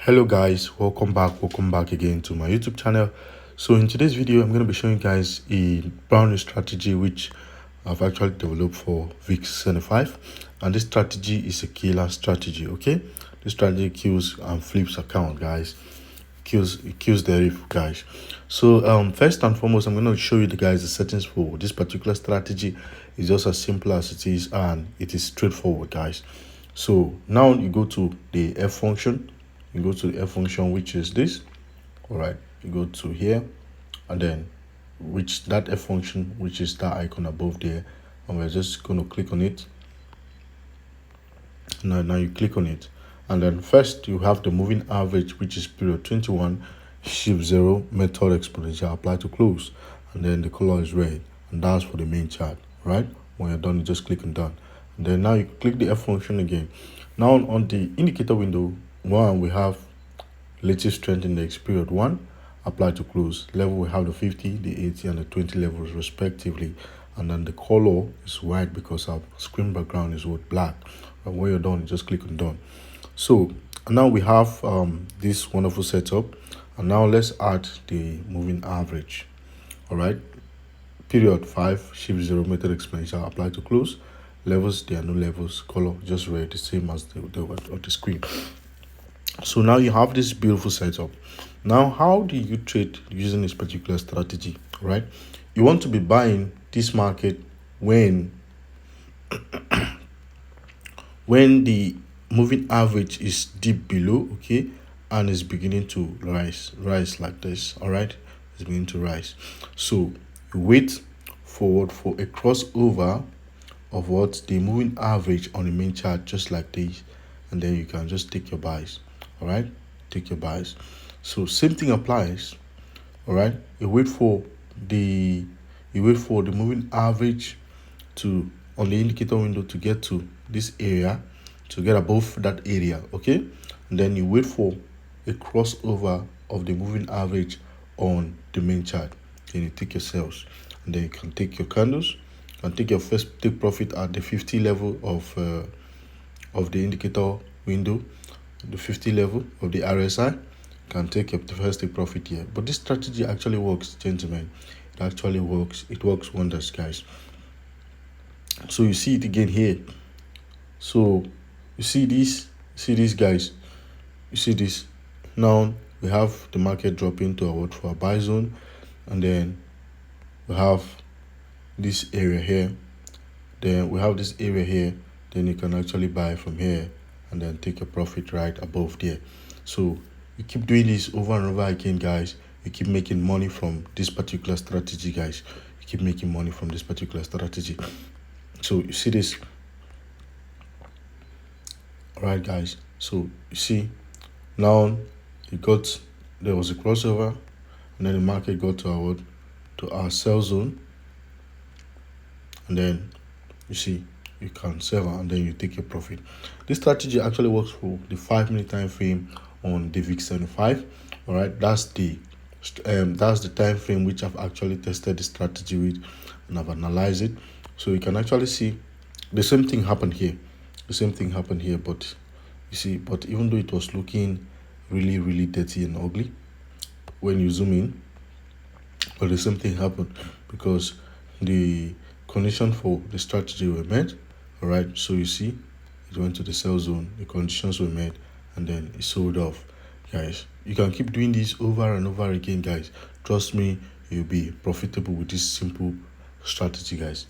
Hello guys, welcome back again to my YouTube channel. So in today's video I'm going to be showing you guys a brand new strategy which I've actually developed for VIX 75, and this strategy is a killer strategy. Okay, this strategy kills and flips account, guys. It kills Deriv, guys. So first and foremost, I'm going to show you the settings for this particular strategy. It's just as simple as it is, and it is straightforward, guys. So now you go to the F function. You go to the F function, which is this. All right, you go to here, and then which that F function, which is that icon above there, and we're just going to click on it. Now you click on it, and then first you have the moving average, which is period 21, shift 0, method exponential, apply to close, and then the color is red, and that's for the main chart. Right, when you're done, you just click on done, and then now you click the F function again. Now on the indicator window one, we have latest strength index period 1, apply to close. Level, we have the 50, the 80, and the 20 levels respectively, and then the color is white because our screen background is what, black. And when you're done, you just click on done. So now we have this wonderful setup, and now let's add the moving average. All right, period 5, shift 0, method exponential, apply to close. Levels, there are no levels, color just red, the same as the on the screen. So now you have this beautiful setup. Now how do you trade using this particular strategy? Right, you want to be buying this market when the moving average is deep below, okay, and is beginning to rise like this. All right, it's beginning to rise. So you wait forward for a crossover of what the moving average on the main chart, just like this, and then you can just take your buys. All right, take your buys. So same thing applies. All right, you wait for the moving average to on the indicator window to get to this area, to get above that area, okay, and then you wait for a crossover of the moving average on the main chart. Then you take your sales, and then you can take your candles, and take your first take profit at the 50 level of the indicator window, the 50 level of the RSI. Can take your first take profit here. But this strategy actually works, gentlemen. It actually works. It works wonders, guys. So you see it again here. So you see this, guys. You see this. Now we have the market dropping to our buy zone, and then we have this area here. Then we have this area here. Then you can actually buy from here, and then take a profit right above there. So you keep doing this over and over again, guys. You keep making money from this particular strategy, guys. You keep making money from this particular strategy. So you see this. All right, guys. So you see now there was a crossover, and then the market got to our sell zone, and then you see you can sell, and then you take your profit. This strategy actually works for the 5-minute time frame on the VIX 75. All right, that's the time frame which I've actually tested the strategy with, and I've analyzed it. So you can actually see the same thing happened here. But you see, but even though it was looking really dirty and ugly when you zoom in, but the same thing happened because the condition for the strategy were met. All right, so you see it went to the sell zone, the conditions were met, and then it sold off, guys. You can keep doing this over and over again, guys. Trust me, you'll be profitable with this simple strategy, guys.